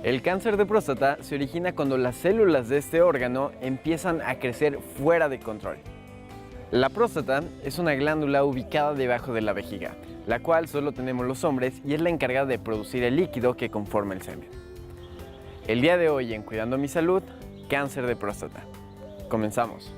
El cáncer de próstata se origina cuando las células de este órgano empiezan a crecer fuera de control. La próstata es una glándula ubicada debajo de la vejiga, la cual solo tenemos los hombres y es la encargada de producir el líquido que conforma el semen. El día de hoy en Cuidando mi Salud, cáncer de próstata. Comenzamos.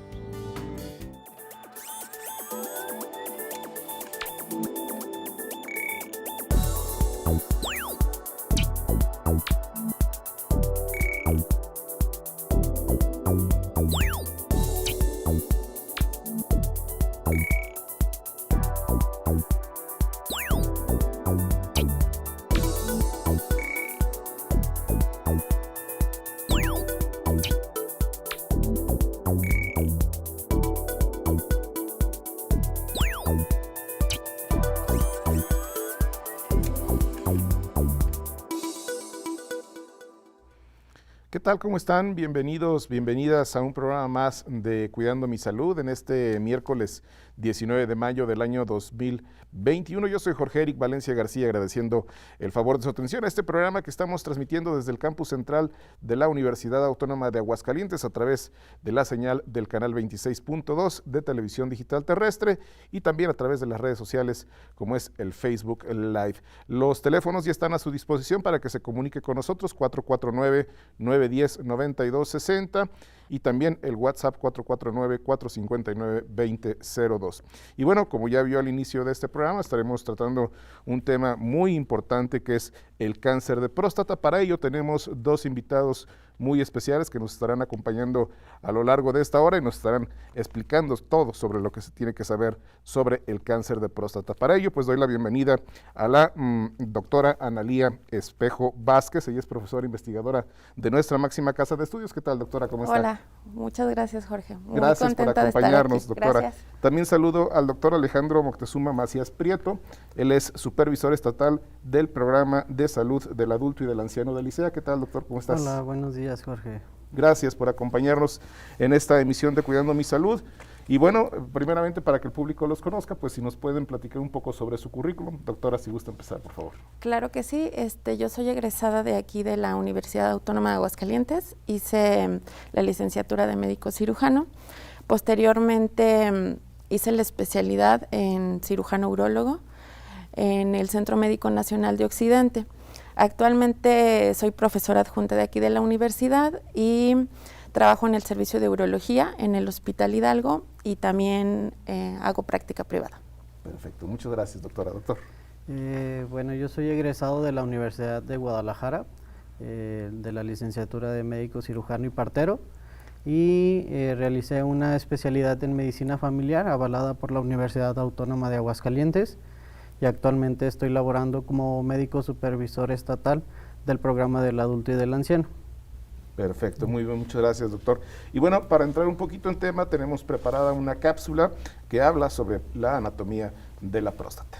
¿Qué tal? ¿Cómo están? Bienvenidos, bienvenidas a un programa más de Cuidando mi Salud en este miércoles 19 de mayo del año 2021. Yo soy Jorge Eric Valencia García, agradeciendo el favor de su atención a este programa que estamos transmitiendo desde el campus central de la Universidad Autónoma de Aguascalientes a través de la señal del canal 26.2 de televisión digital terrestre y también a través de las redes sociales como es el Facebook Live. Los teléfonos ya están a su disposición para que se comunique con nosotros, 449-910-9260 y también el WhatsApp 449-459-2002. Y bueno, como ya vio al inicio de este programa, estaremos tratando un tema muy importante que es el cáncer de próstata. Para ello tenemos dos invitados muy especiales que nos estarán acompañando a lo largo de esta hora y nos estarán explicando todo sobre lo que se tiene que saber sobre el cáncer de próstata. Para ello, pues doy la bienvenida a la doctora Analía Espejo Vázquez. Ella es profesora investigadora de nuestra máxima casa de estudios. ¿Qué tal, doctora? ¿Cómo está? Hola, muchas gracias, Jorge. Muy gracias por acompañarnos, doctora. Gracias. También saludo al doctor Alejandro Moctezuma Macías Prieto. Él es supervisor estatal del programa de salud del adulto y del anciano del ICEA. ¿Qué tal, doctor? ¿Cómo estás? Hola, buenos días, Jorge. Gracias por acompañarnos en esta emisión de Cuidando mi Salud. Y bueno, primeramente para que el público los conozca, pues si nos pueden platicar un poco sobre su currículum. Doctora, si gusta empezar, por favor. Claro que sí. Yo soy egresada de aquí de la Universidad Autónoma de Aguascalientes. Hice la licenciatura de médico cirujano. Posteriormente hice la especialidad en cirujano urólogo en el Centro Médico Nacional de Occidente. Actualmente soy profesora adjunta de aquí de la universidad y trabajo en el servicio de urología en el Hospital Hidalgo y también hago práctica privada. Perfecto, muchas gracias, doctora. Doctor. Bueno, yo soy egresado de la Universidad de Guadalajara, de la licenciatura de médico cirujano y partero, y realicé una especialidad en medicina familiar avalada por la Universidad Autónoma de Aguascalientes, y actualmente estoy laborando como médico supervisor estatal del programa del adulto y del anciano. Perfecto, muy bien, muchas gracias, doctor. Y bueno, para entrar un poquito en tema, tenemos preparada una cápsula que habla sobre la anatomía de la próstata.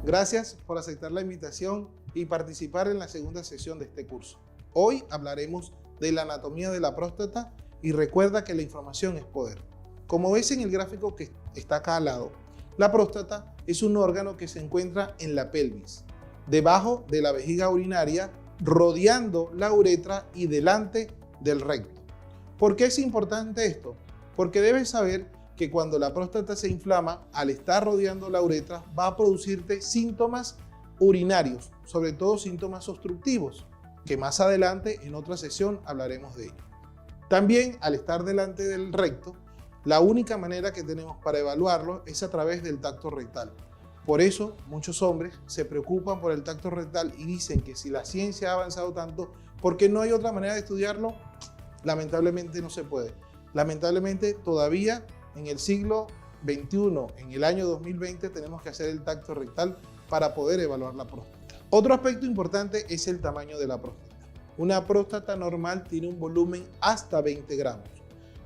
Gracias por aceptar la invitación y participar en la segunda sesión de este curso. Hoy hablaremos de la anatomía de la próstata y recuerda que la información es poder. Como ves en el gráfico que está acá al lado, la próstata es un órgano que se encuentra en la pelvis, debajo de la vejiga urinaria, rodeando la uretra y delante del recto. ¿Por qué es importante esto? Porque debes saber que cuando la próstata se inflama, al estar rodeando la uretra, va a producirte síntomas urinarios, sobre todo síntomas obstructivos, que más adelante en otra sesión hablaremos de ello. También al estar delante del recto, la única manera que tenemos para evaluarlo es a través del tacto rectal. Por eso muchos hombres se preocupan por el tacto rectal y dicen que si la ciencia ha avanzado tanto, ¿por qué no hay otra manera de estudiarlo? Lamentablemente no se puede. Lamentablemente todavía en el siglo XXI, en el año 2020, tenemos que hacer el tacto rectal para poder evaluar la próstata. Otro aspecto importante es el tamaño de la próstata. Una próstata normal tiene un volumen hasta 20 gramos,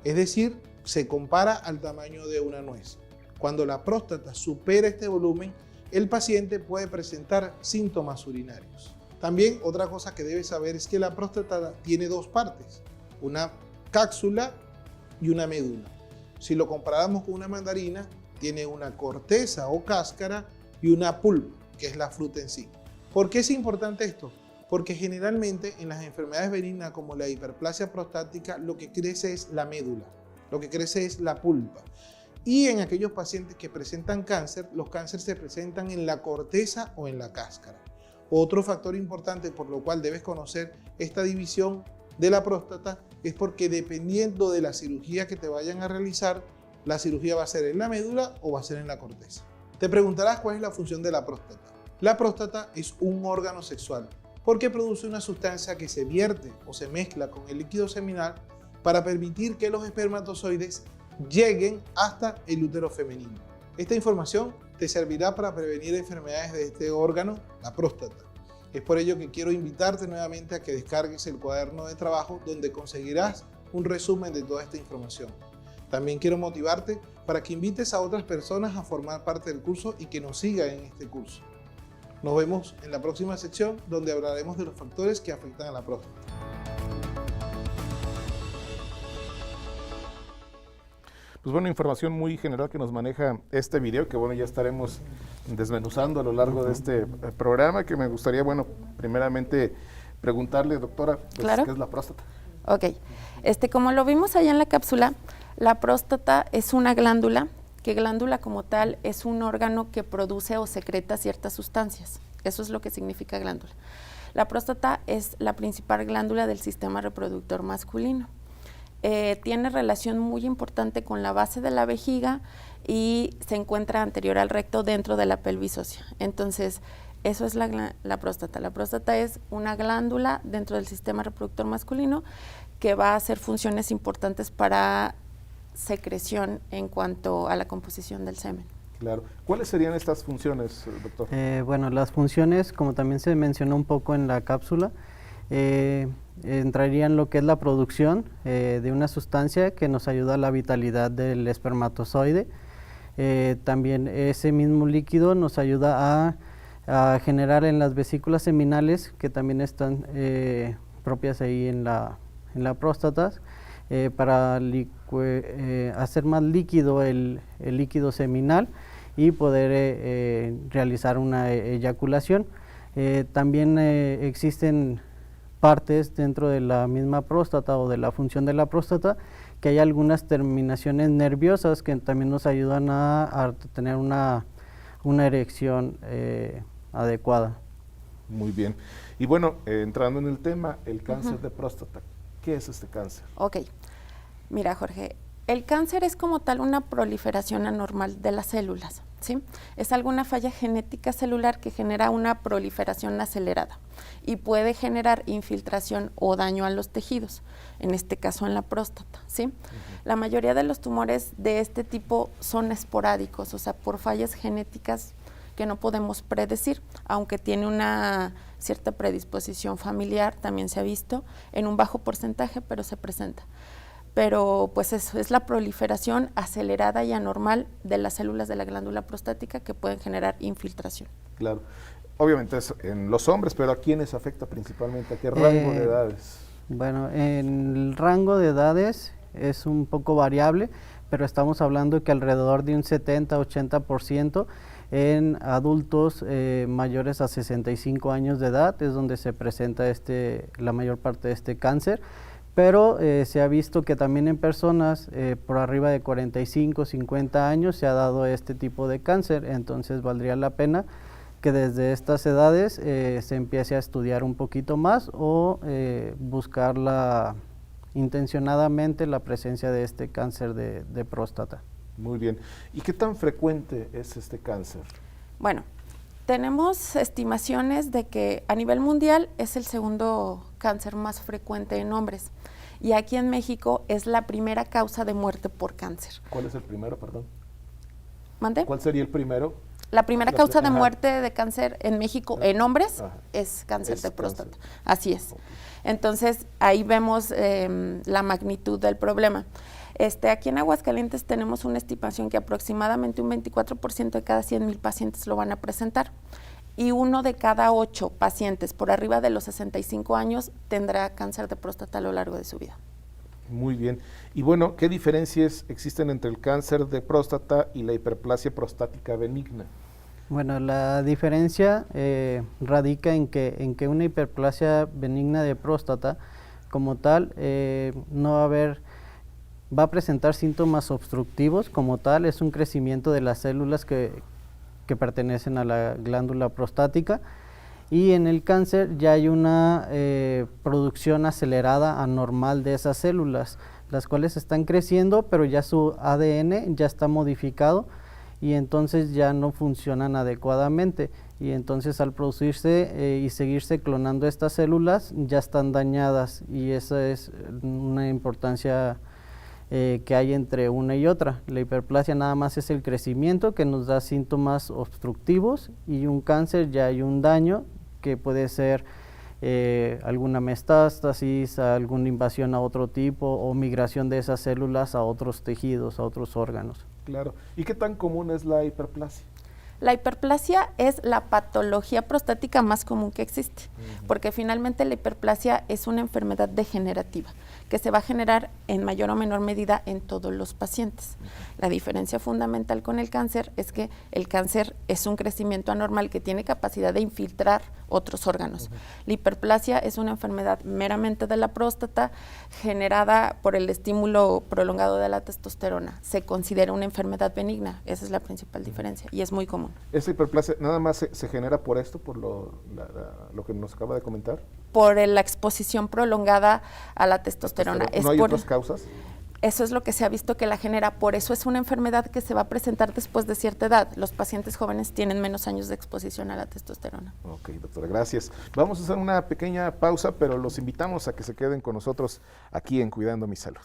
es decir, se compara al tamaño de una nuez. Cuando la próstata supera este volumen, el paciente puede presentar síntomas urinarios. También otra cosa que debes saber es que la próstata tiene dos partes, una cápsula y una médula. Si lo comparáramos con una mandarina, tiene una corteza o cáscara y una pulpa, que es la fruta en sí. ¿Por qué es importante esto? Porque generalmente en las enfermedades benignas como la hiperplasia prostática, lo que crece es la médula, lo que crece es la pulpa. Y en aquellos pacientes que presentan cáncer, los cánceres se presentan en la corteza o en la cáscara. Otro factor importante por lo cual debes conocer esta división de la próstata es porque dependiendo de la cirugía que te vayan a realizar, la cirugía va a ser en la médula o va a ser en la corteza. Te preguntarás cuál es la función de la próstata. La próstata es un órgano sexual porque produce una sustancia que se vierte o se mezcla con el líquido seminal para permitir que los espermatozoides lleguen hasta el útero femenino. Esta información te servirá para prevenir enfermedades de este órgano, la próstata. Es por ello que quiero invitarte nuevamente a que descargues el cuaderno de trabajo donde conseguirás un resumen de toda esta información. También quiero motivarte para que invites a otras personas a formar parte del curso y que nos sigan en este curso. Nos vemos en la próxima sección donde hablaremos de los factores que afectan a la próstata. Pues bueno, información muy general que nos maneja este video, que bueno, ya estaremos desmenuzando a lo largo de este programa, que me gustaría, bueno, primeramente preguntarle, doctora, pues, Claro. ¿qué es la próstata? Ok, como lo vimos allá en la cápsula, la próstata es una glándula, que glándula como tal es un órgano que produce o secreta ciertas sustancias. Eso es lo que significa glándula. La próstata es la principal glándula del sistema reproductor masculino. Tiene relación muy importante con la base de la vejiga y se encuentra anterior al recto dentro de la pelvis ósea. Entonces, eso es la próstata. La próstata es una glándula dentro del sistema reproductor masculino que va a hacer funciones importantes para secreción en cuanto a la composición del semen. Claro. ¿Cuáles serían estas funciones, doctor? Bueno, las funciones, como también se mencionó un poco en la cápsula, entrarían lo que es la producción de una sustancia que nos ayuda a la vitalidad del espermatozoide. También ese mismo líquido nos ayuda a generar en las vesículas seminales, que también están propias ahí en la próstata, para hacer más líquido el líquido seminal y poder realizar una eyaculación. También existen partes dentro de la misma próstata o de la función de la próstata, que hay algunas terminaciones nerviosas que también nos ayudan a tener una erección adecuada. Muy bien. Y bueno, entrando en el tema, el cáncer de próstata. ¿Qué es este cáncer? Ok, mira Jorge, el cáncer es como tal una proliferación anormal de las células, ¿sí? Es alguna falla genética celular que genera una proliferación acelerada y puede generar infiltración o daño a los tejidos, en este caso en la próstata, ¿sí? La mayoría de los tumores de este tipo son esporádicos, o sea, por fallas genéticas que no podemos predecir, aunque tiene una cierta predisposición familiar, también se ha visto, en un bajo porcentaje, pero se presenta. Pero pues eso es la proliferación acelerada y anormal de las células de la glándula prostática que pueden generar infiltración. Claro. Obviamente es en los hombres, pero ¿a quiénes afecta principalmente? ¿A qué rango de edades? Bueno, en el rango de edades es un poco variable, pero estamos hablando que alrededor de un 70-80% en adultos mayores a 65 años de edad es donde se presenta la mayor parte de este cáncer, pero se ha visto que también en personas por arriba de 45, 50 años se ha dado este tipo de cáncer, entonces valdría la pena que desde estas edades se empiece a estudiar un poquito más o buscar intencionadamente la presencia de este cáncer de próstata. Muy bien. ¿Y qué tan frecuente es este cáncer? Bueno, tenemos estimaciones de que a nivel mundial es el segundo cáncer más frecuente en hombres y aquí en México es la primera causa de muerte por cáncer. ¿Cuál es el primero, perdón? ¿Mande? ¿Cuál sería el primero? La primera causa de muerte de cáncer en México en hombres es cáncer de próstata. Así es. Okay. Entonces, ahí vemos la magnitud del problema. Aquí en Aguascalientes tenemos una estimación que aproximadamente un 24% de cada 100,000 pacientes lo van a presentar y 1 de cada 8 pacientes por arriba de los 65 años tendrá cáncer de próstata a lo largo de su vida. Muy bien. Y bueno, ¿qué diferencias existen entre el cáncer de próstata y la hiperplasia prostática benigna? Bueno, la diferencia radica en que una hiperplasia benigna de próstata, como tal, no va a presentar síntomas obstructivos, como tal, es un crecimiento de las células que pertenecen a la glándula prostática, y en el cáncer ya hay una producción acelerada anormal de esas células, las cuales están creciendo, pero ya su ADN ya está modificado y entonces ya no funcionan adecuadamente, y entonces al producirse y seguirse clonando estas células ya están dañadas, y esa es una importancia que hay entre una y otra. La hiperplasia nada más es el crecimiento que nos da síntomas obstructivos, y un cáncer ya hay un daño que puede ser alguna metástasis, alguna invasión a otro tipo o migración de esas células a otros tejidos, a otros órganos. Claro. ¿Y qué tan común es la hiperplasia? La hiperplasia es la patología prostática más común que existe, porque finalmente la hiperplasia es una enfermedad degenerativa que se va a generar en mayor o menor medida en todos los pacientes. La diferencia fundamental con el cáncer es que el cáncer es un crecimiento anormal que tiene capacidad de infiltrar otros órganos. La hiperplasia es una enfermedad meramente de la próstata generada por el estímulo prolongado de la testosterona. Se considera una enfermedad benigna, esa es la principal diferencia, y es muy común. ¿Esa hiperplasia nada más se genera por esto, por lo que nos acaba de comentar? Por la exposición prolongada a la testosterona. ¿No hay otras causas? Eso es lo que se ha visto que la genera, por eso es una enfermedad que se va a presentar después de cierta edad. Los pacientes jóvenes tienen menos años de exposición a la testosterona. Ok, doctora, gracias. Vamos a hacer una pequeña pausa, pero los invitamos a que se queden con nosotros aquí en Cuidando mi Salud.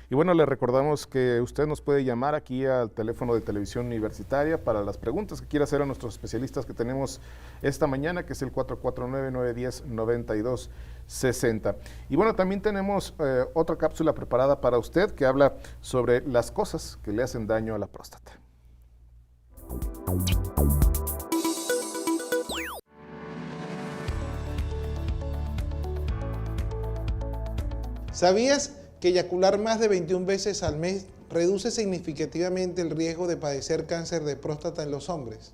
Y bueno, le recordamos que usted nos puede llamar aquí al teléfono de Televisión Universitaria para las preguntas que quiera hacer a nuestros especialistas que tenemos esta mañana, que es el 449-910-9260. Y bueno, también tenemos otra cápsula preparada para usted que habla sobre las cosas que le hacen daño a la próstata. ¿Sabías que eyacular más de 21 veces al mes reduce significativamente el riesgo de padecer cáncer de próstata en los hombres?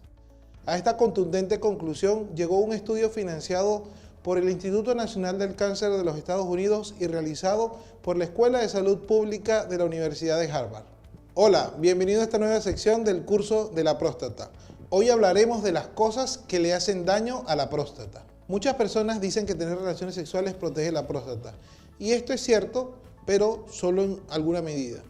A esta contundente conclusión llegó un estudio financiado por el Instituto Nacional del Cáncer de los Estados Unidos y realizado por la Escuela de Salud Pública de la Universidad de Harvard. Hola, bienvenido a esta nueva sección del curso de la próstata. Hoy hablaremos de las cosas que le hacen daño a la próstata. Muchas personas dicen que tener relaciones sexuales protege la próstata. Y esto es cierto, pero solo en alguna medida.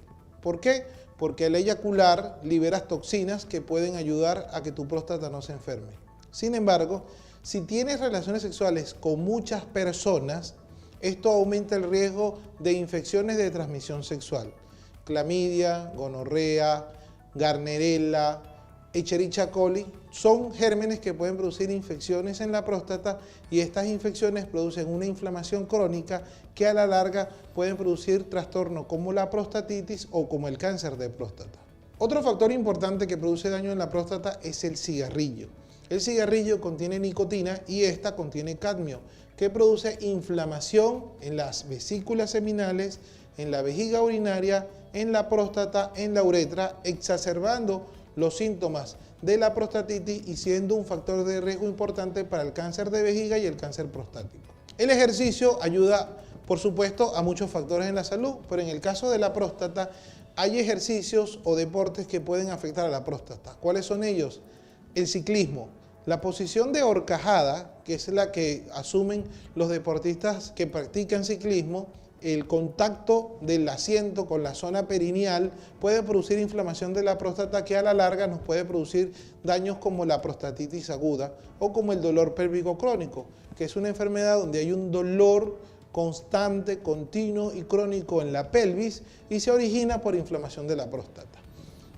¿Por qué? Porque al eyacular liberas toxinas que pueden ayudar a que tu próstata no se enferme. Sin embargo, si tienes relaciones sexuales con muchas personas, esto aumenta el riesgo de infecciones de transmisión sexual. Clamidia, gonorrea, Gardnerella, Escherichia coli son gérmenes que pueden producir infecciones en la próstata, y estas infecciones producen una inflamación crónica que a la larga pueden producir trastornos como la prostatitis o como el cáncer de próstata. Otro factor importante que produce daño en la próstata es el cigarrillo. El cigarrillo contiene nicotina y esta contiene cadmio, que produce inflamación en las vesículas seminales, en la vejiga urinaria, en la próstata, en la uretra, exacerbando los síntomas de la prostatitis y siendo un factor de riesgo importante para el cáncer de vejiga y el cáncer prostático. El ejercicio ayuda, por supuesto, a muchos factores en la salud, pero en el caso de la próstata hay ejercicios o deportes que pueden afectar a la próstata. ¿Cuáles son ellos? El ciclismo. La posición de horcajada, que es la que asumen los deportistas que practican ciclismo, el contacto del asiento con la zona perineal puede producir inflamación de la próstata que a la larga nos puede producir daños como la prostatitis aguda o como el dolor pélvico crónico, que es una enfermedad donde hay un dolor constante, continuo y crónico en la pelvis y se origina por inflamación de la próstata.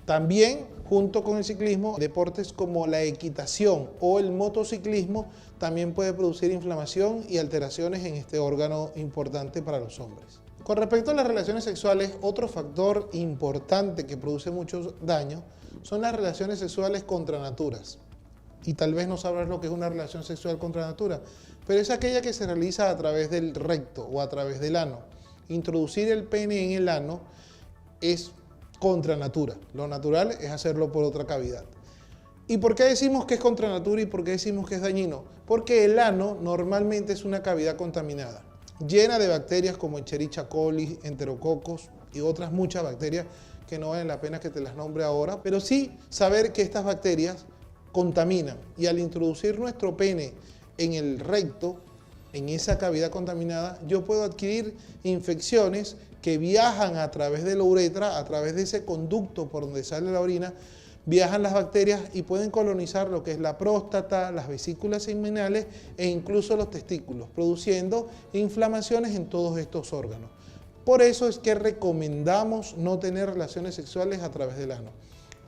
También, junto con el ciclismo, deportes como la equitación o el motociclismo también puede producir inflamación y alteraciones en este órgano importante para los hombres. Con respecto a las relaciones sexuales, otro factor importante que produce mucho daño son las relaciones sexuales contra naturas. Y tal vez no sabrás lo que es una relación sexual contra natura, pero es aquella que se realiza a través del recto o a través del ano. Introducir el pene en el ano es contra natura. Lo natural es hacerlo por otra cavidad. ¿Y por qué decimos que es contra natura y por qué decimos que es dañino? Porque el ano normalmente es una cavidad contaminada, llena de bacterias como Escherichia coli, enterococos y otras muchas bacterias que no vale la pena que te las nombre ahora, pero sí saber que estas bacterias contaminan, y al introducir nuestro pene en el recto, en esa cavidad contaminada, yo puedo adquirir infecciones que viajan a través de la uretra, a través de ese conducto por donde sale la orina, viajan las bacterias y pueden colonizar lo que es la próstata, las vesículas seminales e incluso los testículos, produciendo inflamaciones en todos estos órganos. Por eso es que recomendamos no tener relaciones sexuales a través del ano.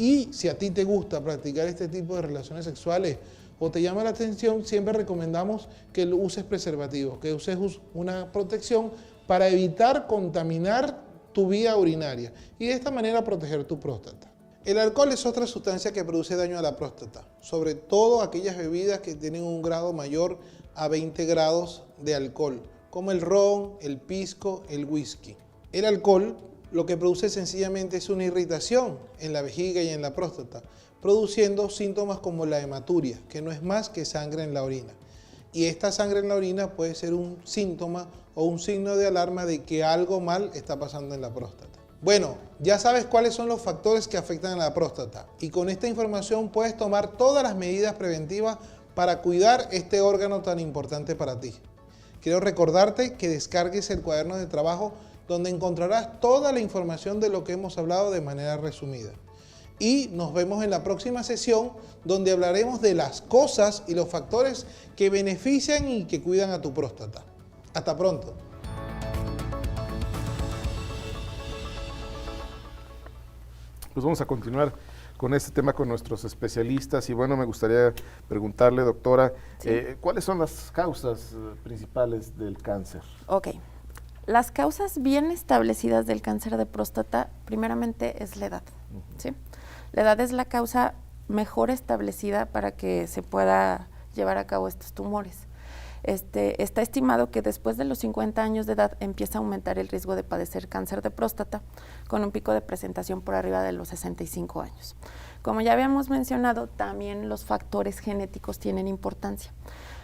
Y si a ti te gusta practicar este tipo de relaciones sexuales o te llama la atención, siempre recomendamos que uses preservativo, que uses una protección para evitar contaminar tu vía urinaria y de esta manera proteger tu próstata. El alcohol es otra sustancia que produce daño a la próstata, sobre todo aquellas bebidas que tienen un grado mayor a 20 grados de alcohol, como el ron, el pisco, el whisky. El alcohol lo que produce sencillamente es una irritación en la vejiga y en la próstata, produciendo síntomas como la hematuria, que no es más que sangre en la orina. Y esta sangre en la orina puede ser un síntoma o un signo de alarma de que algo mal está pasando en la próstata. Bueno, ya sabes cuáles son los factores que afectan a la próstata y con esta información puedes tomar todas las medidas preventivas para cuidar este órgano tan importante para ti. Quiero recordarte que descargues el cuaderno de trabajo donde encontrarás toda la información de lo que hemos hablado de manera resumida. Y nos vemos en la próxima sesión donde hablaremos de las cosas y los factores que benefician y que cuidan a tu próstata. Hasta pronto. Pues vamos a continuar con este tema con nuestros especialistas y bueno, me gustaría preguntarle, doctora, sí, ¿cuáles son las causas principales del cáncer? Ok. Las causas bien establecidas del cáncer de próstata, primeramente es la edad, ¿sí? La edad es la causa mejor establecida para que se pueda llevar a cabo estos tumores. Está estimado que después de los 50 años de edad empieza a aumentar el riesgo de padecer cáncer de próstata con un pico de presentación por arriba de los 65 años. Como ya habíamos mencionado, también los factores genéticos tienen importancia.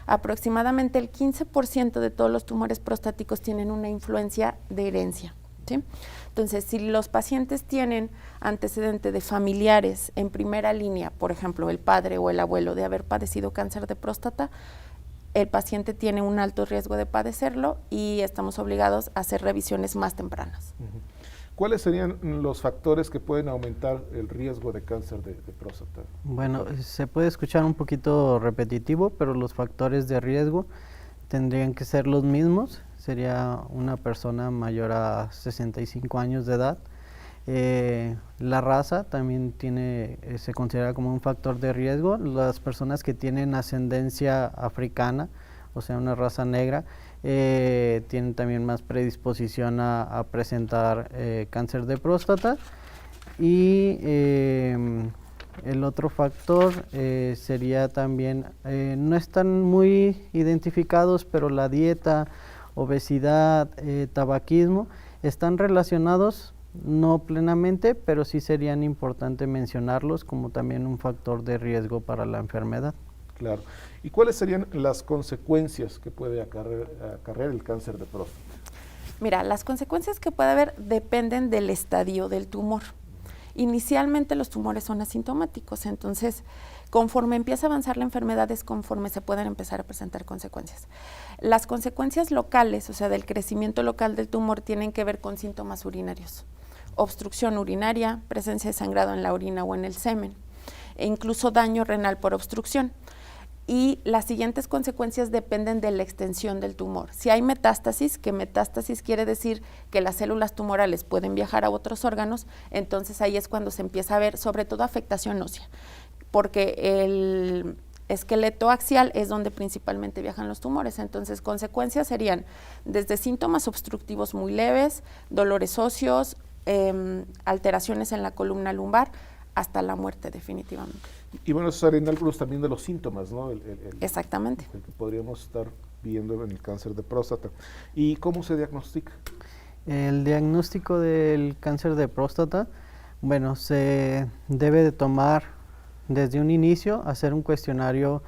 Aproximadamente el 15% de todos los tumores prostáticos tienen una influencia de herencia, ¿sí? Entonces, si los pacientes tienen antecedente de familiares en primera línea, por ejemplo, el padre o el abuelo de haber padecido cáncer de próstata, el paciente tiene un alto riesgo de padecerlo y estamos obligados a hacer revisiones más tempranas. ¿Cuáles serían los factores que pueden aumentar el riesgo de cáncer de próstata? Bueno, se puede escuchar un poquito repetitivo, pero los factores de riesgo tendrían que ser los mismos. Sería una persona mayor a 65 años de edad. La raza también se considera como un factor de riesgo. Las personas que tienen ascendencia africana, o sea, una raza negra, tienen también más predisposición a presentar cáncer de próstata. Y el otro factor sería también, no están muy identificados, pero la dieta, obesidad, tabaquismo, están relacionados, no plenamente, pero sí serían importante mencionarlos como también un factor de riesgo para la enfermedad. Claro. ¿Y cuáles serían las consecuencias que puede acarrear el cáncer de próstata? Mira, las consecuencias que puede haber dependen del estadio del tumor. Inicialmente los tumores son asintomáticos, entonces conforme empieza a avanzar la enfermedad es conforme se pueden empezar a presentar consecuencias. Las consecuencias locales, o sea, del crecimiento local del tumor, tienen que ver con síntomas urinarios, obstrucción urinaria, presencia de sangrado en la orina o en el semen, e incluso daño renal por obstrucción. y las siguientes consecuencias dependen de la extensión del tumor. Si hay metástasis, que metástasis quiere decir que las células tumorales pueden viajar a otros órganos, entonces ahí es cuando se empieza a ver sobre todo afectación ósea, porque el esqueleto axial es donde principalmente viajan los tumores. Entonces, consecuencias serían desde síntomas obstructivos muy leves, dolores óseos, alteraciones en la columna lumbar, hasta la muerte definitivamente. Y bueno, esos serían algunos también de los síntomas, ¿no? Exactamente. El que podríamos estar viendo en el cáncer de próstata. ¿Y cómo se diagnostica? El diagnóstico del cáncer de próstata, bueno, se debe de tomar desde un inicio, hacer un cuestionario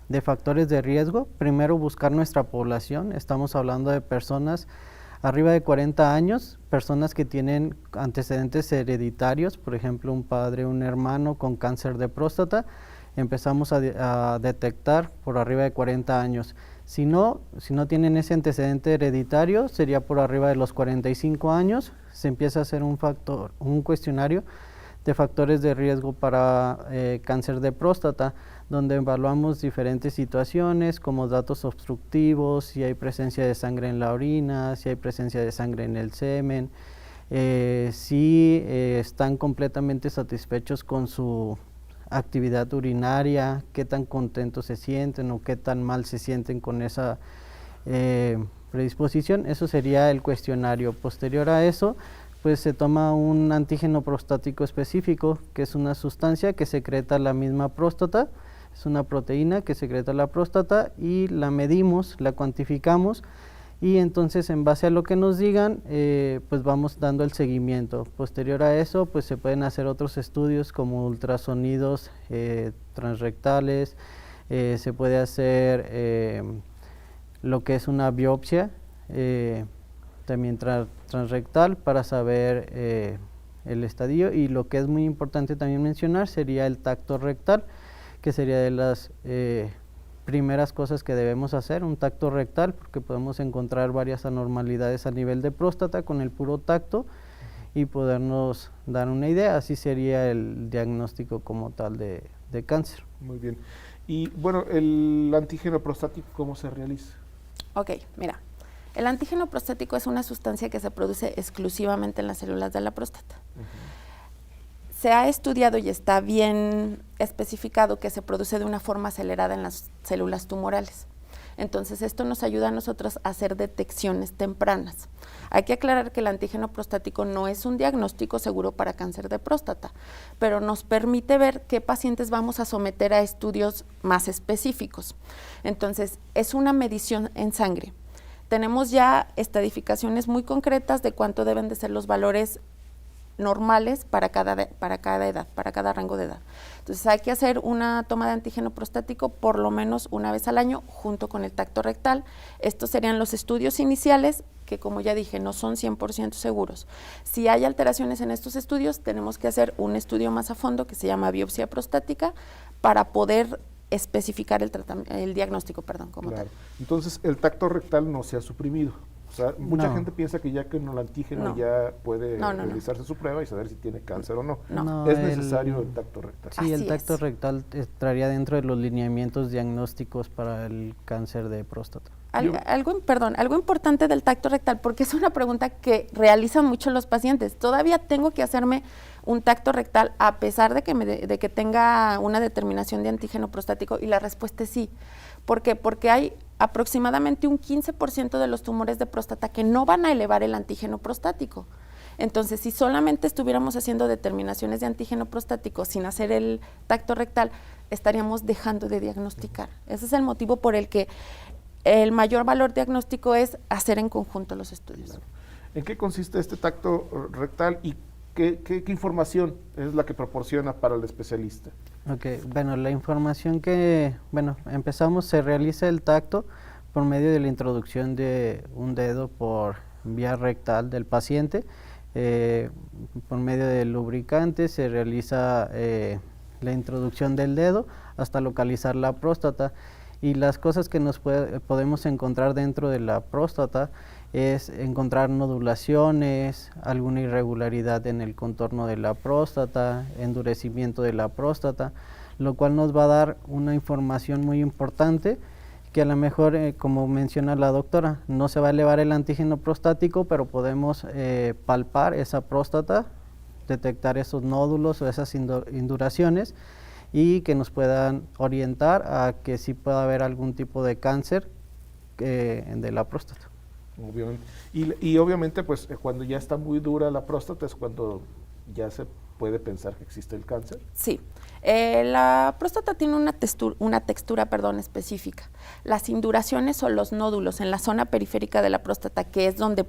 de factores de riesgo. Primero buscar nuestra población, estamos hablando de personas arriba de 40 años, personas que tienen antecedentes hereditarios, por ejemplo, un padre, un hermano con cáncer de próstata, empezamos a detectar por arriba de 40 años. Si no tienen ese antecedente hereditario, sería por arriba de los 45 años, se empieza a hacer un cuestionario de factores de riesgo para cáncer de próstata, donde evaluamos diferentes situaciones como datos obstructivos, si hay presencia de sangre en la orina, si hay presencia de sangre en el semen, si están completamente satisfechos con su actividad urinaria, qué tan contentos se sienten o qué tan mal se sienten con esa predisposición. Eso sería el cuestionario. Posterior a eso, pues se toma un antígeno prostático específico, que es una sustancia que secreta la misma próstata, es una proteína que secreta la próstata y la medimos, la cuantificamos y entonces en base a lo que nos digan, pues vamos dando el seguimiento. Posterior a eso, pues se pueden hacer otros estudios como ultrasonidos transrectales, se puede hacer lo que es una biopsia, también transrectal para saber el estadio, y lo que es muy importante también mencionar sería el tacto rectal, que sería de las primeras cosas que debemos hacer, un tacto rectal, porque podemos encontrar varias anormalidades a nivel de próstata con el puro tacto y podernos dar una idea. Así sería el diagnóstico como tal de cáncer. Muy bien. Y bueno, el antígeno prostático, ¿cómo se realiza? Ok, mira. El antígeno prostático es una sustancia que se produce exclusivamente en las células de la próstata. Se ha estudiado y está bien especificado que se produce de una forma acelerada en las células tumorales. Entonces, esto nos ayuda a nosotros a hacer detecciones tempranas. Hay que aclarar que el antígeno prostático no es un diagnóstico seguro para cáncer de próstata, pero nos permite ver qué pacientes vamos a someter a estudios más específicos. Entonces, es una medición en sangre. Tenemos ya estadificaciones muy concretas de cuánto deben de ser los valores normales para cada edad, para cada rango de edad. Entonces hay que hacer una toma de antígeno prostático por lo menos una vez al año junto con el tacto rectal. Estos serían los estudios iniciales que, como ya dije, no son 100% seguros. Si hay alteraciones en estos estudios, tenemos que hacer un estudio más a fondo que se llama biopsia prostática para poder especificar el diagnóstico, como Claro. tal. Entonces, el tacto rectal no se ha suprimido. O sea, mucha No. gente piensa que ya con el antígeno No. ya puede No. realizarse su prueba y saber si tiene cáncer o no. No. Es necesario el tacto rectal. Sí, el Así tacto es. rectal entraría dentro de los lineamientos diagnósticos para el cáncer de próstata. Algo importante del tacto rectal, porque es una pregunta que realizan mucho los pacientes. ¿Todavía tengo que hacerme un tacto rectal a pesar de que tenga una determinación de antígeno prostático? Y la respuesta es sí. ¿Por qué? Porque hay aproximadamente un 15% de los tumores de próstata que no van a elevar el antígeno prostático. Entonces, si solamente estuviéramos haciendo determinaciones de antígeno prostático sin hacer el tacto rectal, estaríamos dejando de diagnosticar. Ese es el motivo por el que el mayor valor diagnóstico es hacer en conjunto los estudios. ¿En qué consiste este tacto rectal y qué información es la que proporciona para el especialista? Ok, bueno, la información se realiza el tacto por medio de la introducción de un dedo por vía rectal del paciente. Por medio del lubricante se realiza la introducción del dedo hasta localizar la próstata. Y las cosas que podemos encontrar dentro de la próstata es encontrar nodulaciones, alguna irregularidad en el contorno de la próstata, endurecimiento de la próstata. lo cual nos va a dar una información muy importante que a lo mejor, como menciona la doctora, no se va a elevar el antígeno prostático, pero podemos palpar esa próstata, detectar esos nódulos o esas induraciones y que nos puedan orientar a que sí pueda haber algún tipo de cáncer de la próstata. Obviamente. Y obviamente, pues cuando ya está muy dura la próstata es cuando ya se puede pensar que existe el cáncer. Sí, la próstata tiene una textura específica. Las induraciones o los nódulos en la zona periférica de la próstata, que es donde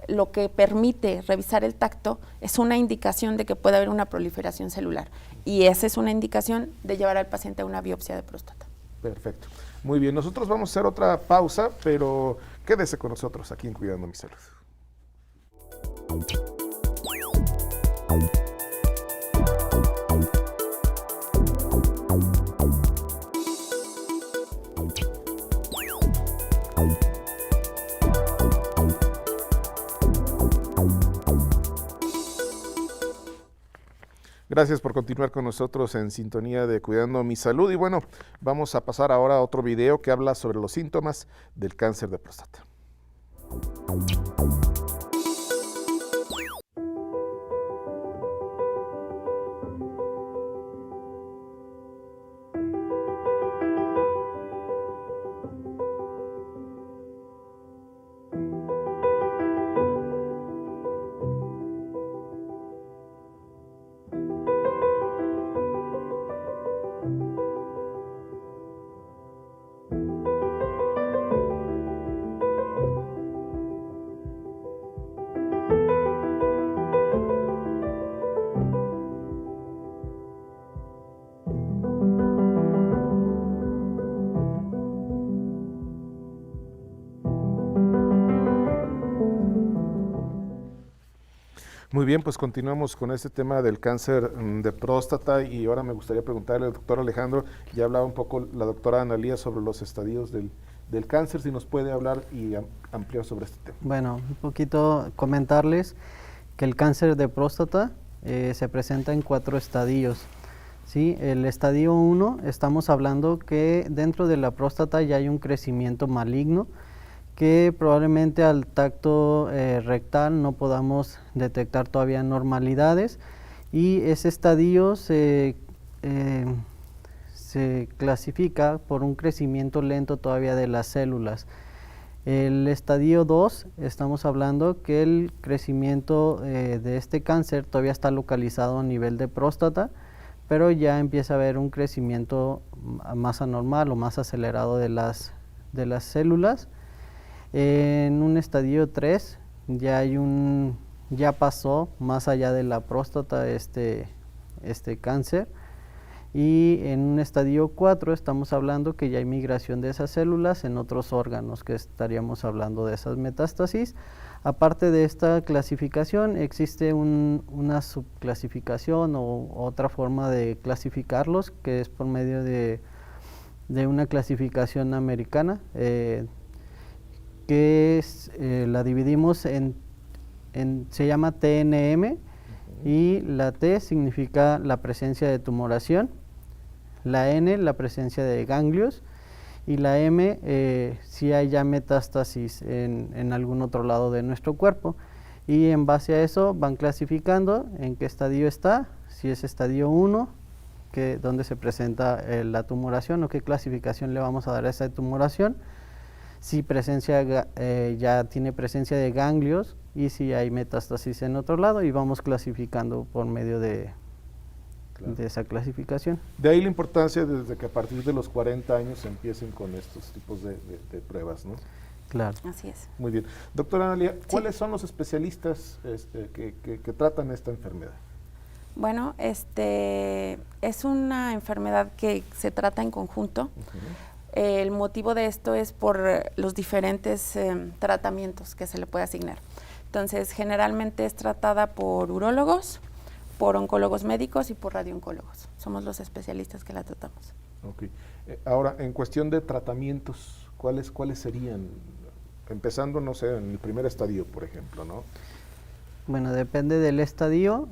lo que permite revisar el tacto, es una indicación de que puede haber una proliferación celular. Y esa es una indicación de llevar al paciente a una biopsia de próstata. Perfecto. Muy bien, nosotros vamos a hacer otra pausa, pero quédese con nosotros aquí en Cuidando mi Salud. Gracias por continuar con nosotros en sintonía de Cuidando mi Salud. Y bueno, vamos a pasar ahora a otro video que habla sobre los síntomas del cáncer de próstata. Muy bien, pues continuamos con este tema del cáncer de próstata y ahora me gustaría preguntarle al doctor Alejandro, ya hablaba un poco la doctora Analía sobre los estadios del cáncer, si nos puede hablar y ampliar sobre este tema. Bueno, un poquito comentarles que el cáncer de próstata se presenta en 4 estadios. ¿Sí? El estadio 1, estamos hablando que dentro de la próstata ya hay un crecimiento maligno, que probablemente al tacto rectal no podamos detectar todavía normalidades, y ese estadio se clasifica por un crecimiento lento todavía de las células. El estadio 2, estamos hablando que el crecimiento de este cáncer todavía está localizado a nivel de próstata, pero ya empieza a haber un crecimiento más anormal o más acelerado de las células. En un estadio 3 ya pasó más allá de la próstata este cáncer, y en un estadio 4 estamos hablando que ya hay migración de esas células en otros órganos, que estaríamos hablando de esas metástasis. Aparte de esta clasificación, existe una subclasificación o otra forma de clasificarlos, que es por medio de una clasificación americana, que la dividimos se llama TNM, y la T significa la presencia de tumoración, la N la presencia de ganglios, y la M si hay ya metástasis en algún otro lado de nuestro cuerpo, y en base a eso van clasificando en qué estadio está, si es estadio 1, donde se presenta la tumoración, o qué clasificación le vamos a dar a esa tumoración, si ya tiene presencia de ganglios y si hay metástasis en otro lado, y vamos clasificando por medio de esa clasificación. De ahí la importancia desde que a partir de los 40 años se empiecen con estos tipos de pruebas, ¿no? Claro. Así es. Muy bien. Doctora Analía, ¿cuáles son los especialistas que tratan esta enfermedad? Bueno, es una enfermedad que se trata en conjunto. El motivo de esto es por los diferentes tratamientos que se le puede asignar. Entonces, generalmente es tratada por urólogos, por oncólogos médicos y por radiooncólogos. Somos los especialistas que la tratamos. Ok. Ahora, en cuestión de tratamientos, ¿cuáles serían? Empezando, no sé, en el primer estadio, por ejemplo, ¿no? Bueno, depende del estadio.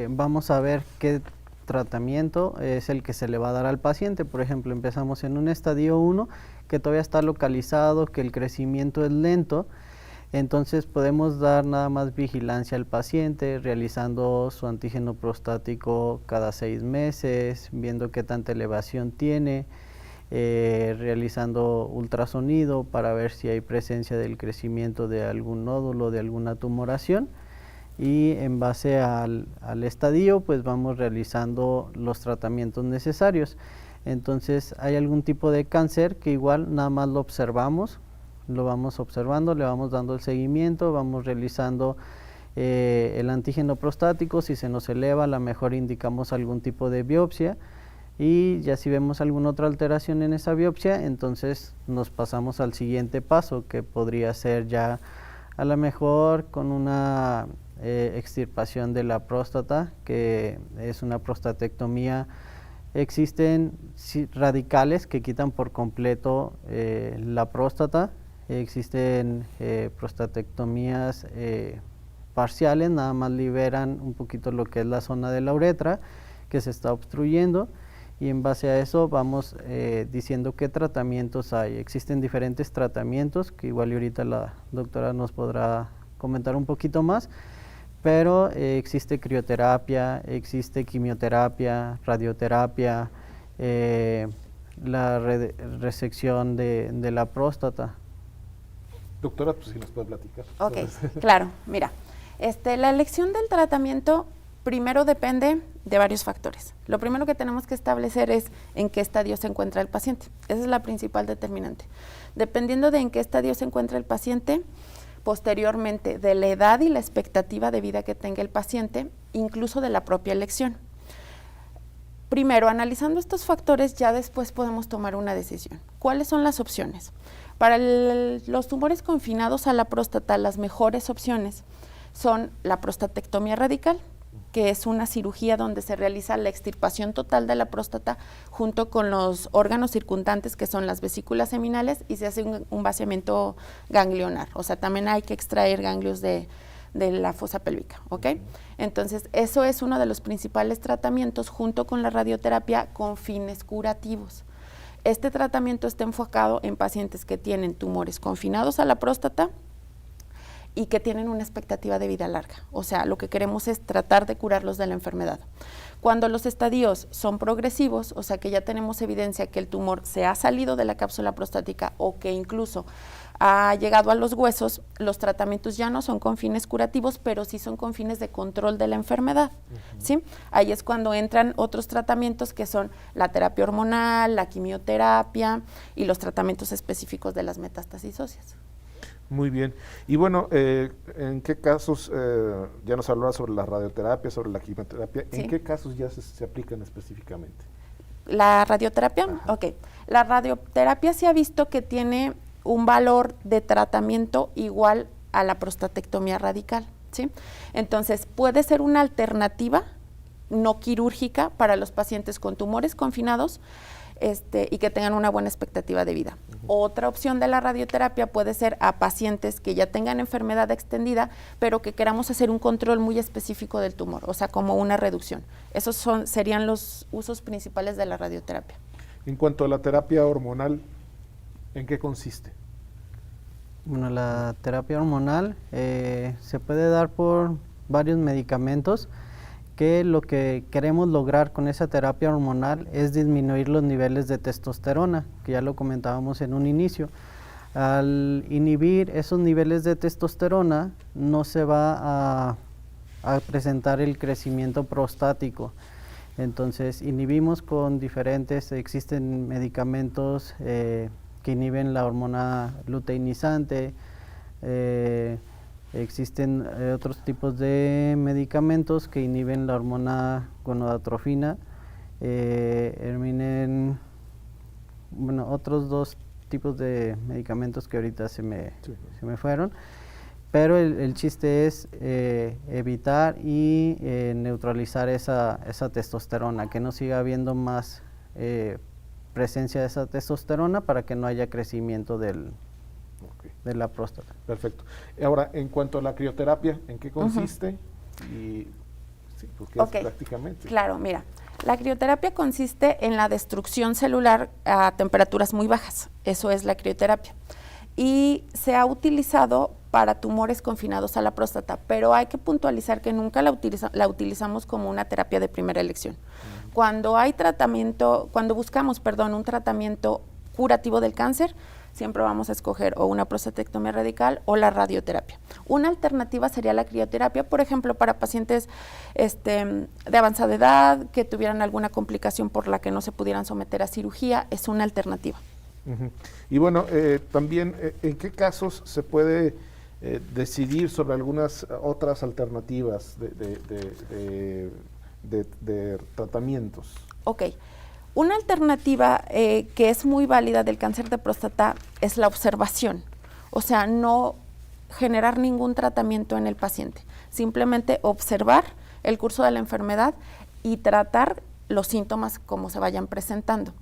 Vamos a ver qué tratamiento es el que se le va a dar al paciente. Por ejemplo, empezamos en un estadio 1 que todavía está localizado, que el crecimiento es lento. Entonces podemos dar nada más vigilancia al paciente, realizando su antígeno prostático cada 6 meses, viendo qué tanta elevación tiene, realizando ultrasonido para ver si hay presencia del crecimiento de algún nódulo, de alguna tumoración, y en base al estadio pues vamos realizando los tratamientos necesarios. Entonces hay algún tipo de cáncer que igual nada más lo observamos, lo vamos observando, le vamos dando el seguimiento, vamos realizando el antígeno prostático. Si se nos eleva, a lo mejor indicamos algún tipo de biopsia, y ya si vemos alguna otra alteración en esa biopsia, entonces nos pasamos al siguiente paso, que podría ser ya a lo mejor con una extirpación de la próstata, que es una prostatectomía. Existen radicales que quitan por completo la próstata. Existen prostatectomías parciales, nada más liberan un poquito lo que es la zona de la uretra que se está obstruyendo, y en base a eso vamos diciendo qué tratamientos hay. Existen diferentes tratamientos que igual y ahorita la doctora nos podrá comentar un poquito más, pero existe crioterapia, existe quimioterapia, radioterapia, la resección de la próstata. Doctora, pues si nos puede platicar. Ok, claro, mira, la elección del tratamiento primero depende de varios factores. Lo primero que tenemos que establecer es en qué estadio se encuentra el paciente. Esa es la principal determinante. Dependiendo de en qué estadio se encuentra el paciente, posteriormente de la edad y la expectativa de vida que tenga el paciente, incluso de la propia elección. Primero, analizando estos factores, ya después podemos tomar una decisión. ¿Cuáles son las opciones? Para los tumores confinados a la próstata, las mejores opciones son la prostatectomía radical, que es una cirugía donde se realiza la extirpación total de la próstata junto con los órganos circundantes, que son las vesículas seminales, y se hace un vaciamiento ganglionar. O sea, también hay que extraer ganglios de la fosa pélvica, ¿ok? Entonces, eso es uno de los principales tratamientos junto con la radioterapia con fines curativos. Este tratamiento está enfocado en pacientes que tienen tumores confinados a la próstata y que tienen una expectativa de vida larga. O sea, lo que queremos es tratar de curarlos de la enfermedad. Cuando los estadios son progresivos, o sea que ya tenemos evidencia que el tumor se ha salido de la cápsula prostática o que incluso ha llegado a los huesos, los tratamientos ya no son con fines curativos, pero sí son con fines de control de la enfermedad, ¿sí? Ahí es cuando entran otros tratamientos que son la terapia hormonal, la quimioterapia y los tratamientos específicos de las metástasis óseas. Muy bien. Y bueno, ¿en qué casos, ya nos hablaba sobre la radioterapia, sobre la quimioterapia, Sí. ¿en qué casos ya se aplican específicamente? ¿La radioterapia? Ajá. Ok. La radioterapia se ha visto que tiene un valor de tratamiento igual a la prostatectomía radical, ¿sí? Entonces, puede ser una alternativa no quirúrgica para los pacientes con tumores confinados, y que tengan una buena expectativa de vida. Otra opción de la radioterapia puede ser a pacientes que ya tengan enfermedad extendida, pero que queramos hacer un control muy específico del tumor, o sea, como una reducción. Esos serían los usos principales de la radioterapia. En cuanto a la terapia hormonal, ¿en qué consiste? Bueno, la terapia hormonal se puede dar por varios medicamentos, que lo que queremos lograr con esa terapia hormonal es disminuir los niveles de testosterona, que ya lo comentábamos en un inicio. Al inhibir esos niveles de testosterona no se va a presentar el crecimiento prostático. Entonces inhibimos con existen medicamentos que inhiben la hormona luteinizante, existen otros tipos de medicamentos que inhiben la hormona gonadotrofina, otros dos tipos de medicamentos que ahorita se me fueron, pero el chiste es evitar y neutralizar esa testosterona, que no siga habiendo más presencia de esa testosterona para que no haya crecimiento de la próstata. Perfecto. Ahora, en cuanto a la crioterapia, ¿en qué consiste? Y sí, pues, ¿qué es prácticamente? Claro, mira, La crioterapia consiste en la destrucción celular a temperaturas muy bajas, eso es la crioterapia. Y se ha utilizado para tumores confinados a la próstata, pero hay que puntualizar que nunca la utilizamos como una terapia de primera elección. Cuando hay tratamiento, cuando buscamos, un tratamiento curativo del cáncer, siempre vamos a escoger o una prostatectomía radical o la radioterapia. Una alternativa sería la crioterapia, por ejemplo, para pacientes de avanzada edad, que tuvieran alguna complicación por la que no se pudieran someter a cirugía, es una alternativa. Y bueno, también, ¿en qué casos se puede decidir sobre algunas otras alternativas de tratamientos? Ok. Una alternativa que es muy válida del cáncer de próstata es la observación, o sea, no generar ningún tratamiento en el paciente, simplemente observar el curso de la enfermedad y tratar los síntomas como se vayan presentando.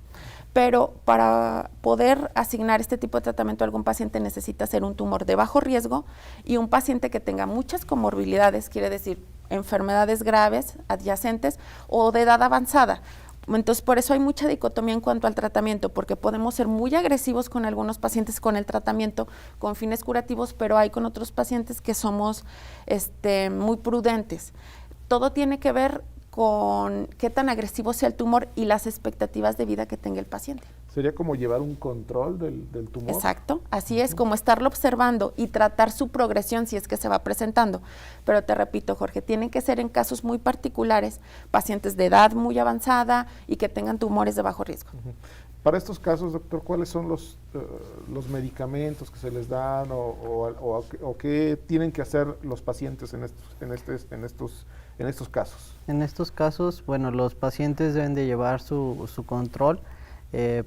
Pero para poder asignar este tipo de tratamiento a algún paciente necesita ser un tumor de bajo riesgo y un paciente que tenga muchas comorbilidades, quiere decir enfermedades graves, adyacentes o de edad avanzada. Entonces, por eso hay mucha dicotomía en cuanto al tratamiento, porque podemos ser muy agresivos con algunos pacientes con el tratamiento con fines curativos, pero hay con otros pacientes que somos muy prudentes. Todo tiene que ver con qué tan agresivo sea el tumor y las expectativas de vida que tenga el paciente. ¿Sería como llevar un control del tumor? Exacto, así es, como estarlo observando y tratar su progresión si es que se va presentando. Pero te repito, Jorge, tienen que ser en casos muy particulares, pacientes de edad muy avanzada y que tengan tumores de bajo riesgo. Para estos casos, doctor, ¿cuáles son los medicamentos que se les dan o qué tienen que hacer los pacientes en estos casos? En estos casos, bueno, los pacientes deben de llevar su control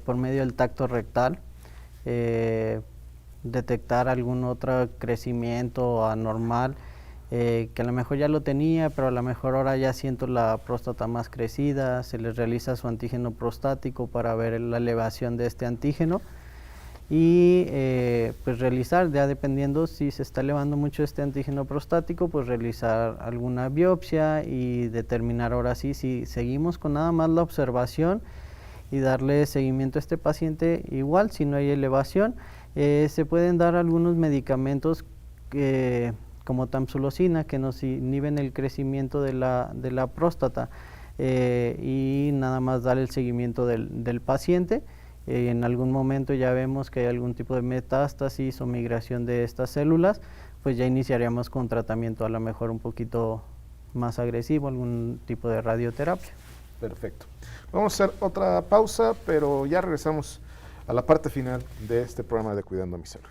por medio del tacto rectal, detectar algún otro crecimiento anormal, que a lo mejor ya lo tenía, pero a lo mejor ahora ya siento la próstata más crecida, se les realiza su antígeno prostático para ver la elevación de este antígeno y pues realizar, ya dependiendo si se está elevando mucho este antígeno prostático, pues realizar alguna biopsia y determinar ahora sí si seguimos con nada más la observación y darle seguimiento a este paciente. Igual si no hay elevación, se pueden dar algunos medicamentos como tamsulosina que nos inhiben el crecimiento de la próstata y nada más dar el seguimiento del paciente. En algún momento ya vemos que hay algún tipo de metástasis o migración de estas células, pues ya iniciaríamos con tratamiento a lo mejor un poquito más agresivo, algún tipo de radioterapia. Perfecto. Vamos a hacer otra pausa, pero ya regresamos a la parte final de este programa de Cuidando mi Salud.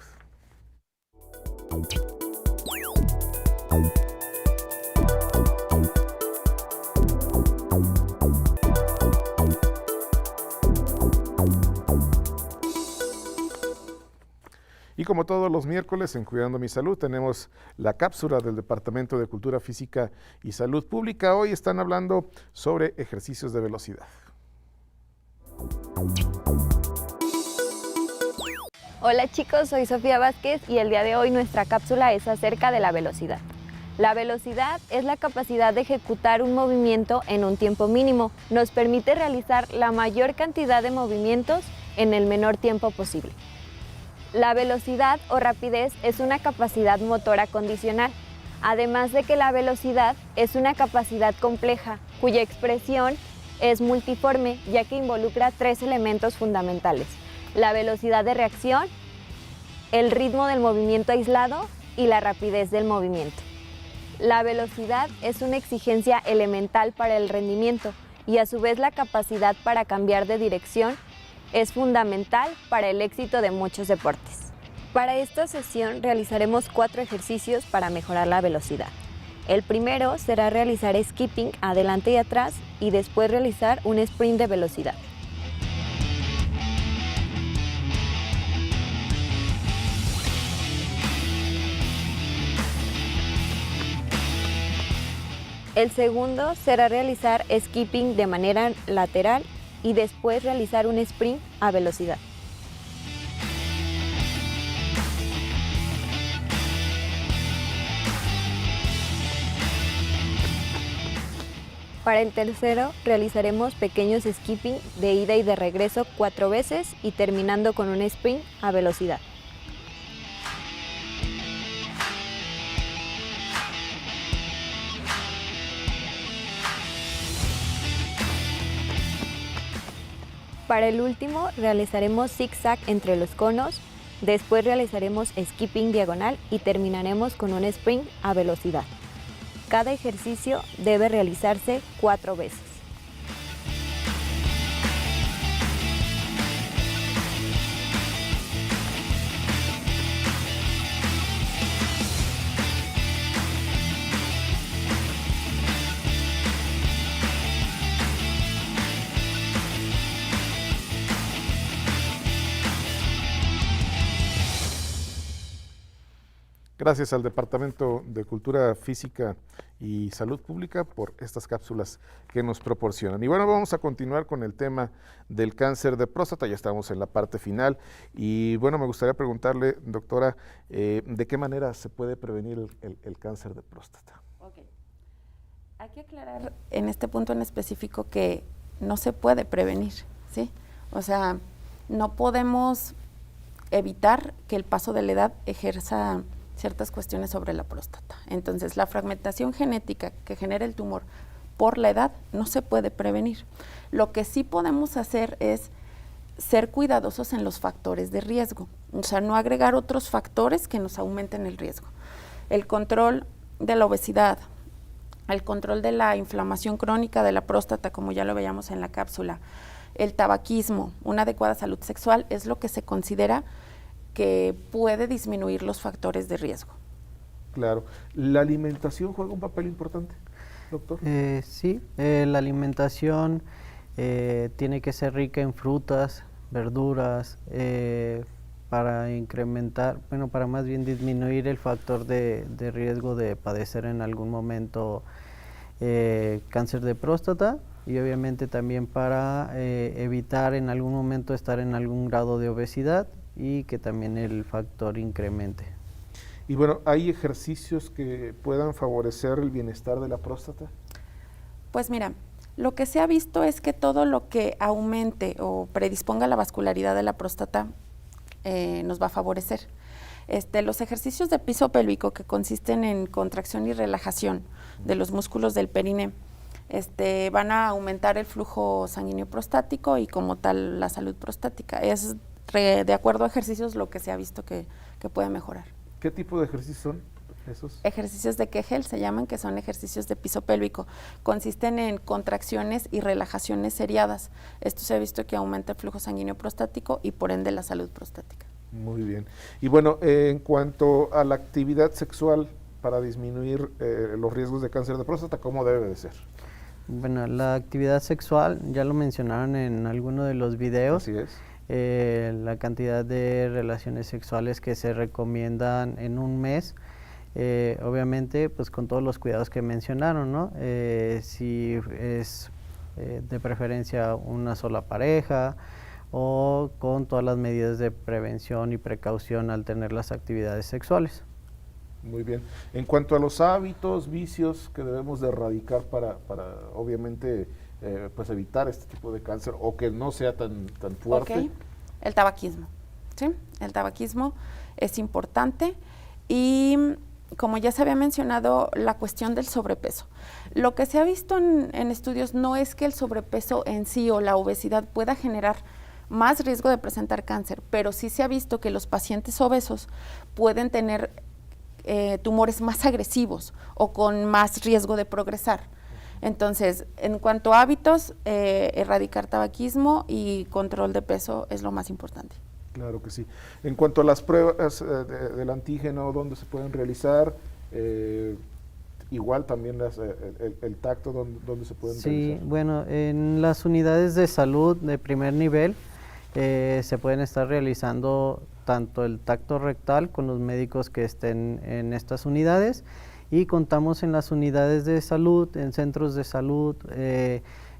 Y como todos los miércoles en Cuidando mi Salud tenemos la cápsula del Departamento de Cultura Física y Salud Pública. Hoy están hablando sobre ejercicios de velocidad. Hola chicos, soy Sofía Vázquez y el día de hoy nuestra cápsula es acerca de la velocidad. La velocidad es la capacidad de ejecutar un movimiento en un tiempo mínimo. Nos permite realizar la mayor cantidad de movimientos en el menor tiempo posible. La velocidad o rapidez es una capacidad motora condicional, además de que la velocidad es una capacidad compleja, cuya expresión es multiforme, ya que involucra 3 elementos fundamentales: la velocidad de reacción, el ritmo del movimiento aislado y la rapidez del movimiento. La velocidad es una exigencia elemental para el rendimiento y a su vez la capacidad para cambiar de dirección es fundamental para el éxito de muchos deportes. Para esta sesión realizaremos 4 ejercicios para mejorar la velocidad. El primero será realizar skipping adelante y atrás y después realizar un sprint de velocidad. El segundo será realizar skipping de manera lateral y después realizar un sprint a velocidad. Para el tercero, realizaremos pequeños skipping de ida y de regreso 4 veces y terminando con un sprint a velocidad. Para el último, realizaremos zig-zag entre los conos, después realizaremos skipping diagonal y terminaremos con un sprint a velocidad. Cada ejercicio debe realizarse 4 veces. Gracias al Departamento de Cultura Física y Salud Pública por estas cápsulas que nos proporcionan. Y bueno, vamos a continuar con el tema del cáncer de próstata, ya estamos en la parte final. Y bueno, me gustaría preguntarle, doctora, ¿de qué manera se puede prevenir el cáncer de próstata? Okay. Hay que aclarar en este punto en específico que no se puede prevenir, ¿sí? O sea, no podemos evitar que el paso de la edad ejerza ciertas cuestiones sobre la próstata. Entonces, la fragmentación genética que genera el tumor por la edad no se puede prevenir. Lo que sí podemos hacer es ser cuidadosos en los factores de riesgo, o sea, no agregar otros factores que nos aumenten el riesgo. El control de la obesidad, el control de la inflamación crónica de la próstata, como ya lo veíamos en la cápsula, el tabaquismo, una adecuada salud sexual es lo que se considera que puede disminuir los factores de riesgo. Claro. ¿La alimentación juega un papel importante, doctor? Sí, la alimentación tiene que ser rica en frutas, verduras, para incrementar, bueno, para más bien disminuir el factor de riesgo de padecer en algún momento cáncer de próstata, y obviamente también para evitar en algún momento estar en algún grado de obesidad y que también el factor incremente. Y bueno, ¿hay ejercicios que puedan favorecer el bienestar de la próstata? Pues mira, lo que se ha visto es que todo lo que aumente o predisponga la vascularidad de la próstata nos va a favorecer. Los ejercicios de piso pélvico, que consisten en contracción y relajación de los músculos del perine, van a aumentar el flujo sanguíneo prostático y como tal la salud prostática. Es de acuerdo a ejercicios lo que se ha visto que puede mejorar. ¿Qué tipo de ejercicios son esos? Ejercicios de Kegel se llaman, que son ejercicios de piso pélvico. Consisten en contracciones y relajaciones seriadas. Esto se ha visto que aumenta el flujo sanguíneo prostático y por ende la salud prostática. Muy bien. Y bueno, en cuanto a la actividad sexual para disminuir los riesgos de cáncer de próstata, ¿cómo debe de ser? Bueno, la actividad sexual, ya lo mencionaron en alguno de los videos. Así es. La cantidad de relaciones sexuales que se recomiendan en un mes, obviamente pues con todos los cuidados que mencionaron, ¿no? Si es de preferencia una sola pareja o con todas las medidas de prevención y precaución al tener las actividades sexuales. Muy bien. En cuanto a los hábitos, vicios que debemos de erradicar para obviamente pues evitar este tipo de cáncer o que no sea tan fuerte. Okay. El tabaquismo, ¿sí? El tabaquismo es importante y como ya se había mencionado, la cuestión del sobrepeso. Lo que se ha visto en estudios no es que el sobrepeso en sí o la obesidad pueda generar más riesgo de presentar cáncer, pero sí se ha visto que los pacientes obesos pueden tener tumores más agresivos o con más riesgo de progresar. Entonces, en cuanto a hábitos, erradicar tabaquismo y control de peso es lo más importante. Claro que sí. En cuanto a las pruebas del antígeno, ¿dónde se pueden realizar? Igual también el tacto, ¿dónde se pueden realizar? Sí, bueno, en las unidades de salud de primer nivel se pueden estar realizando tanto el tacto rectal con los médicos que estén en estas unidades, y contamos en las unidades de salud, en centros de salud,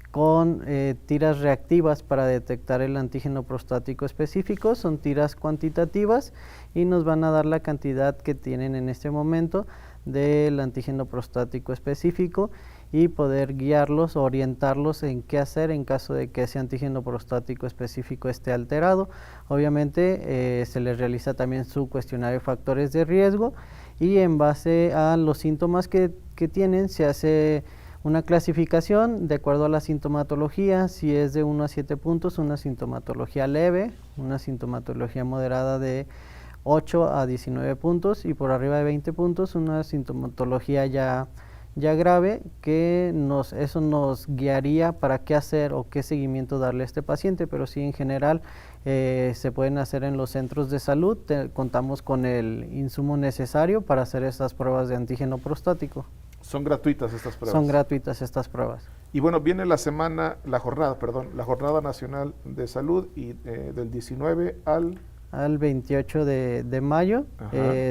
con tiras reactivas para detectar el antígeno prostático específico. Son tiras cuantitativas y nos van a dar la cantidad que tienen en este momento del antígeno prostático específico y poder guiarlos, orientarlos en qué hacer en caso de que ese antígeno prostático específico esté alterado. Obviamente se les realiza también su cuestionario de factores de riesgo y en base a los síntomas que tienen se hace una clasificación de acuerdo a la sintomatología, si es de 1 a 7 puntos, una sintomatología leve, una sintomatología moderada de 8 a 19 puntos y por arriba de 20 puntos una sintomatología ya grave, que eso nos guiaría para qué hacer o qué seguimiento darle a este paciente, pero sí en general se pueden hacer en los centros de salud, contamos con el insumo necesario para hacer estas pruebas de antígeno prostático. ¿Son gratuitas estas pruebas? Son gratuitas estas pruebas. Y bueno, viene la Jornada Nacional de Salud y del 19 al 28 de mayo.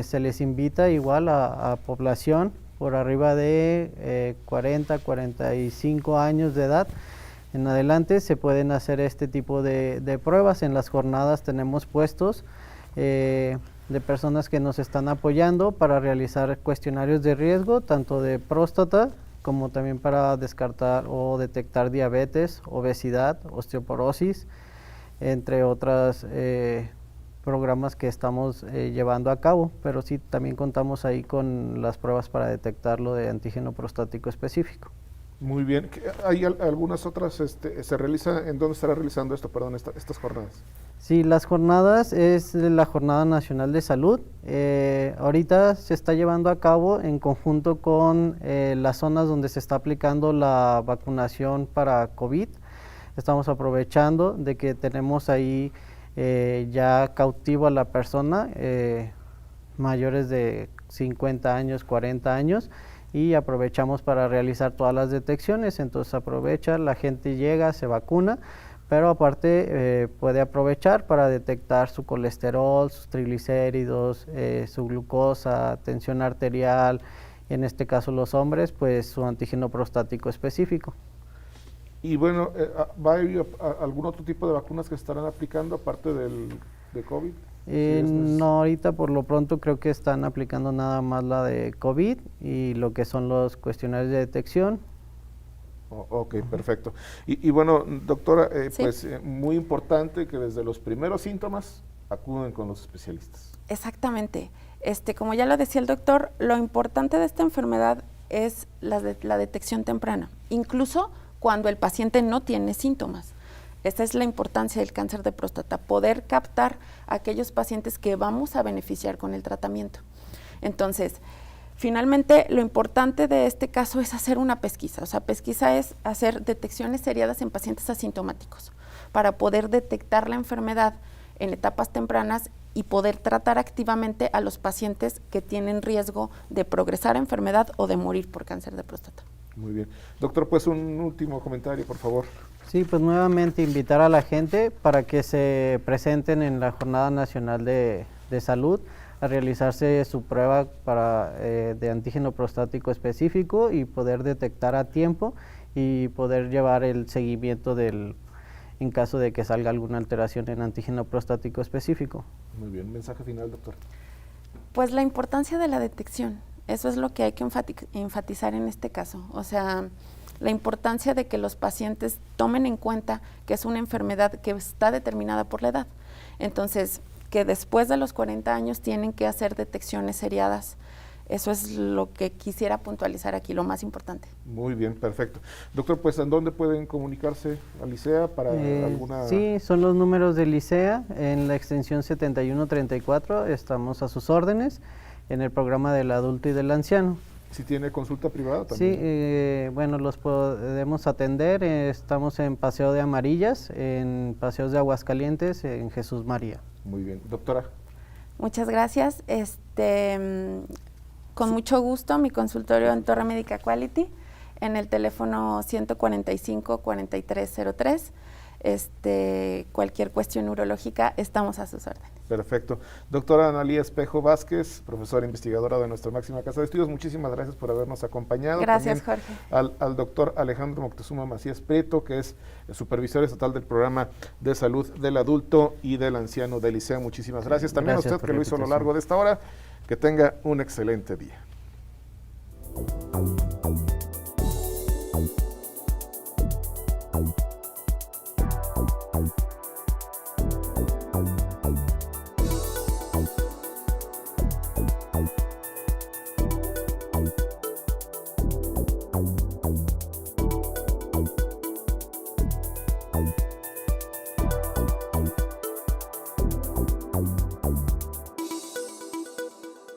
Se les invita igual a población por arriba de 40, 45 años de edad en adelante. Se pueden hacer este tipo de pruebas. En las jornadas tenemos puestos de personas que nos están apoyando para realizar cuestionarios de riesgo, tanto de próstata como también para descartar o detectar diabetes, obesidad, osteoporosis, entre otras programas que estamos llevando a cabo, pero sí también contamos ahí con las pruebas para detectar lo de antígeno prostático específico. Muy bien. ¿Hay algunas otras, se realiza, en dónde estará realizando esto, perdón, estas jornadas? Sí, las jornadas es la Jornada Nacional de Salud. Ahorita se está llevando a cabo en conjunto con las zonas donde se está aplicando la vacunación para COVID. Estamos aprovechando de que tenemos ahí ya cautivo a la persona, mayores de 50 años, 40 años, y aprovechamos para realizar todas las detecciones. Entonces aprovecha, la gente llega, se vacuna, pero aparte puede aprovechar para detectar su colesterol, sus triglicéridos, su glucosa, tensión arterial, y en este caso los hombres, pues su antígeno prostático específico. Y bueno, ¿va a haber algún otro tipo de vacunas que estarán aplicando aparte de COVID? No, ahorita por lo pronto creo que están aplicando nada más la de COVID y lo que son los cuestionarios de detección. Ok, perfecto. Y bueno, doctora, Sí. pues muy importante que desde los primeros síntomas acuden con los especialistas. Exactamente. Como ya lo decía el doctor, lo importante de esta enfermedad es la detección temprana, incluso cuando el paciente no tiene síntomas. Esta es la importancia del cáncer de próstata, poder captar a aquellos pacientes que vamos a beneficiar con el tratamiento. Entonces, finalmente, lo importante de este caso es hacer una pesquisa. O sea, pesquisa es hacer detecciones seriadas en pacientes asintomáticos para poder detectar la enfermedad en etapas tempranas y poder tratar activamente a los pacientes que tienen riesgo de progresar a enfermedad o de morir por cáncer de próstata. Muy bien. Doctor, pues un último comentario, por favor. Sí, pues nuevamente invitar a la gente para que se presenten en la Jornada Nacional de Salud a realizarse su prueba de antígeno prostático específico y poder detectar a tiempo y poder llevar el seguimiento en caso de que salga alguna alteración en antígeno prostático específico. Muy bien. Mensaje final, doctor. Pues la importancia de la detección, eso es lo que hay que enfatizar en este caso. O sea, la importancia de que los pacientes tomen en cuenta que es una enfermedad que está determinada por la edad. Entonces, que después de los 40 años tienen que hacer detecciones seriadas. Eso es lo que quisiera puntualizar aquí, lo más importante. Muy bien, perfecto. Doctor, pues ¿en dónde pueden comunicarse a Licea para alguna...? Sí, son los números de Licea, en la extensión 7134, estamos a sus órdenes, en el programa del adulto y del anciano. Si tiene consulta privada también. Sí, bueno, los podemos atender, estamos en Paseo de Amarillas, en Paseos de Aguascalientes, en Jesús María. Muy bien. Doctora. Muchas gracias. Con mucho gusto, mi consultorio en Torre Médica Quality, en el teléfono 145-4303. Cualquier cuestión urológica, estamos a sus órdenes. Perfecto. Doctora Analía Espejo Vázquez, profesora investigadora de nuestra máxima casa de estudios, muchísimas gracias por habernos acompañado. Gracias, también Jorge. Al doctor Alejandro Moctezuma Macías Prieto, que es el supervisor estatal del programa de salud del adulto y del anciano de Licea. Muchísimas gracias. También Gracias a usted que por lo la hizo a lo invitación. largo de esta hora. Que tenga un excelente día.